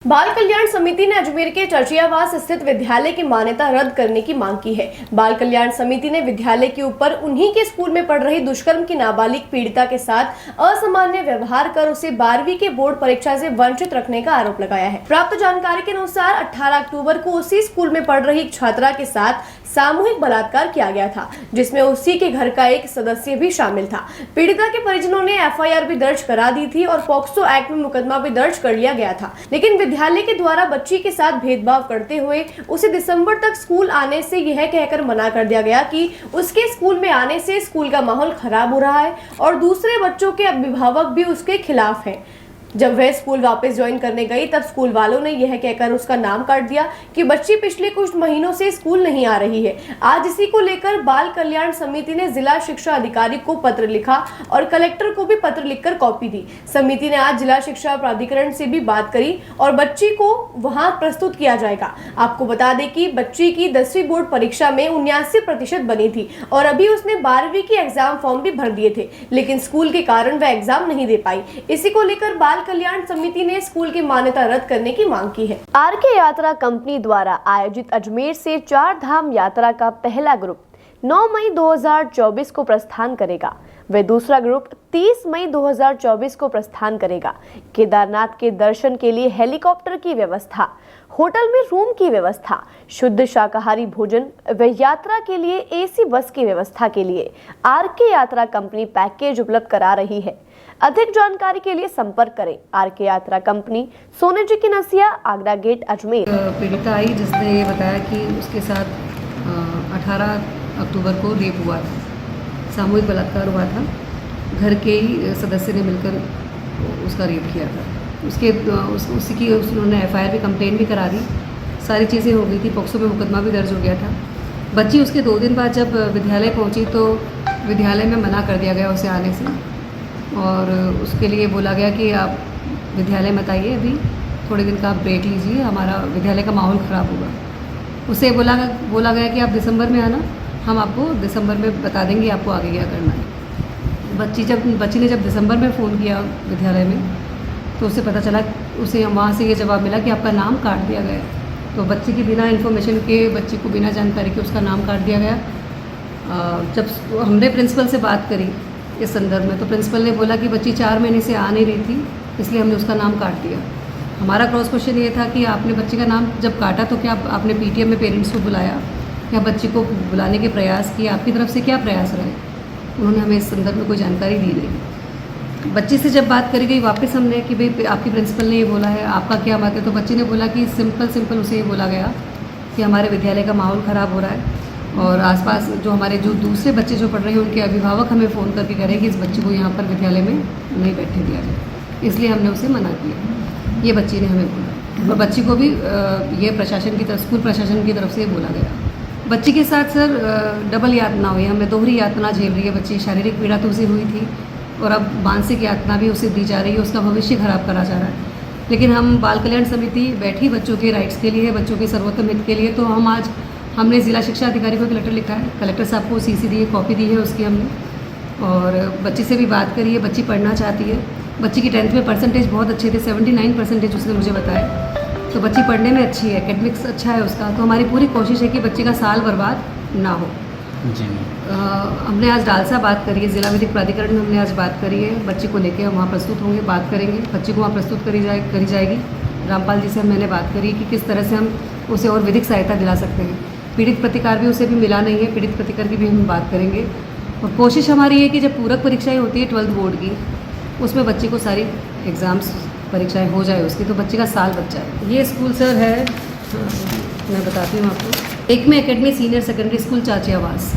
बाल कल्याण समिति ने अजमेर के चर्चियावास स्थित विद्यालय की मान्यता रद्द करने की मांग की है। बाल कल्याण समिति ने विद्यालय के ऊपर उन्हीं के स्कूल में पढ़ रही दुष्कर्म की नाबालिग पीड़िता के साथ असामान्य व्यवहार कर उसे 12वीं के बोर्ड परीक्षा से वंचित रखने का आरोप लगाया है। प्राप्त जानकारी के अनुसार 18 अक्टूबर को उसी स्कूल में पढ़ रही एक छात्रा के साथ सामूहिक बलात्कार किया गया था, जिसमें उसी के घर का एक सदस्य भी शामिल था। पीड़िता के परिजनों ने एफआईआर भी दर्ज करा दी थी और पॉक्सो एक्ट में मुकदमा भी दर्ज कर लिया गया था, लेकिन विद्यालय के द्वारा बच्ची के साथ भेदभाव करते हुए उसे दिसंबर तक स्कूल आने से यह कहकर मना कर दिया गया कि उसके स्कूल में आने से स्कूल का माहौल खराब हो रहा है और दूसरे बच्चों के अभिभावक भी उसके खिलाफ हैं। जब वह स्कूल वापस ज्वाइन करने गई तब स्कूल वालों ने यह कहकर उसका नाम काट दिया कि बच्ची पिछले कुछ महीनों से स्कूल नहीं आ रही है। आज इसी को लेकर बाल कल्याण समिति ने जिला शिक्षा अधिकारी को पत्र लिखा और कलेक्टर को भी पत्र लिखकर कॉपी दी। समिति ने आज जिला शिक्षा प्राधिकरण से भी बात करी और बच्ची को वहां प्रस्तुत किया जाएगा। आपको बता दें कि बच्ची की 10वीं बोर्ड परीक्षा में 79% बनी थी और अभी उसने 12वीं की एग्जाम फॉर्म भी भर दिए थे, लेकिन स्कूल के कारण वह एग्जाम नहीं दे पाई। इसी को लेकर बाल कल्याण समिति ने स्कूल की मान्यता रद्द करने की मांग की है। आरके यात्रा कंपनी द्वारा आयोजित अजमेर से 4 धाम यात्रा का पहला ग्रुप 9 मई 2024 को प्रस्थान करेगा। वे दूसरा ग्रुप 30 मई 2024 को प्रस्थान करेगा। केदारनाथ के दर्शन के लिए हेलीकॉप्टर की व्यवस्था, होटल में रूम की व्यवस्था, शुद्ध शाकाहारी भोजन व यात्रा के लिए एसी बस की व्यवस्था के लिए आरके यात्रा कंपनी पैकेज उपलब्ध करा रही है। अधिक जानकारी के लिए संपर्क करें आरके यात्रा कंपनी, सोने जी की नसिया, आगरा गेट, अजमेर। पीड़िता आई जिसने ये बताया कि उसके साथ 18 अक्टूबर को रेप हुआ था, सामूहिक बलात्कार हुआ था। घर के ही सदस्य ने मिलकर उसका रेप किया था। उसी की उन्होंने एफआईआर भी कंप्लेन भी करा दी, सारी चीज़ें हो गई थी, पॉक्सो में मुकदमा भी दर्ज हो गया था। बच्ची उसके 2 दिन बाद जब विद्यालय पहुंची तो विद्यालय में मना कर दिया गया उसे आने से और उसके लिए बोला गया कि आप विद्यालय मत आइए, अभी थोड़े दिन का आप ब्रेक लीजिए, हमारा विद्यालय का माहौल ख़राब होगा। उसे बोला गया कि आप दिसंबर में आना, हम आपको दिसंबर में बता देंगे आपको आगे क्या करना है। बच्ची ने जब दिसंबर में फ़ोन किया विद्यालय में तो उसे पता चला, उसे वहाँ से ये जवाब मिला कि आपका नाम काट दिया गया है। तो बच्ची की बिना इन्फॉर्मेशन के, बच्ची को बिना जानकारी के उसका नाम काट दिया गया। जब हमने प्रिंसिपल से बात करी इस संदर्भ में तो प्रिंसिपल ने बोला कि बच्ची 4 महीने से आ नहीं रही थी, इसलिए हमने उसका नाम काट दिया। हमारा क्रॉस क्वेश्चन ये था कि आपने बच्ची का नाम जब काटा तो क्या आपने पीटीएम में पेरेंट्स को बुलाया या बच्ची को बुलाने के प्रयास किए, आपकी तरफ से क्या प्रयास रहे? उन्होंने हमें इस संदर्भ में कोई जानकारी दी नहीं। बच्ची से जब बात करी गई वापस हमने कि भाई आपकी प्रिंसिपल ने ये बोला है, आपका क्या मत है? तो बच्ची ने बोला कि सिंपल उसे ये बोला गया कि हमारे विद्यालय का माहौल ख़राब हो रहा है और आसपास जो हमारे जो दूसरे बच्चे जो पढ़ रहे हैं उनके अभिभावक हमें फ़ोन करके कह रहे हैं कि इस बच्चे को यहाँ पर विद्यालय में नहीं बैठने दिया जाए, इसलिए हमने उसे मना किया। ये बच्ची ने हमें बोला और बच्ची को भी ये प्रशासन की तरफ, स्कूल प्रशासन की तरफ से बोला गया। बच्ची के साथ सर डबल यातना हुई, हमें दोहरी यातना झेल रही है बच्ची। शारीरिक पीड़ा तो उसे हुई थी और अब मानसिक यातना भी उसे दी जा रही है, उसका भविष्य खराब करा जा रहा है। लेकिन हम बाल कल्याण समिति बैठी बच्चों के राइट्स के लिए, बच्चों के सर्वोत्तम हित के लिए, तो हमने जिला शिक्षा अधिकारी को एक लेटर लिखा है, कलेक्टर साहब को सीसी दी है, कॉपी दी है उसकी हमने, और बच्ची से भी बात करी है। बच्ची पढ़ना चाहती है, बच्ची की 10th में परसेंटेज बहुत अच्छे थे, 79% उसने मुझे बताया। तो बच्ची पढ़ने में अच्छी है, एकेडमिक्स अच्छा है उसका, तो हमारी पूरी कोशिश है कि बच्ची का साल बर्बाद ना हो। जी हमने आज डालसा बात करी है, जिला विधिक प्राधिकरण में हमने आज बात करी है। बच्ची को लेकर हम वहाँ प्रस्तुत होंगे, बात करेंगे, बच्ची को वहाँ प्रस्तुत करी जाएगी। रामपाल जी से मैंने बात करी कि किस तरह से हम उसे और विधिक सहायता दिला सकते हैं। पीड़ित प्रतिकार भी उसे भी मिला नहीं है, पीड़ित प्रतिकार की भी हम बात करेंगे। और कोशिश हमारी है कि जब पूरक परीक्षाएँ होती है 12th बोर्ड की, उसमें बच्ची को सारी एग्ज़ाम्स परीक्षाएं हो जाए उसकी, तो बच्चे का साल बच जाए। ये स्कूल सर है, मैं बताती हूँ आपको, एक में academy senior secondary school Chachiyawas.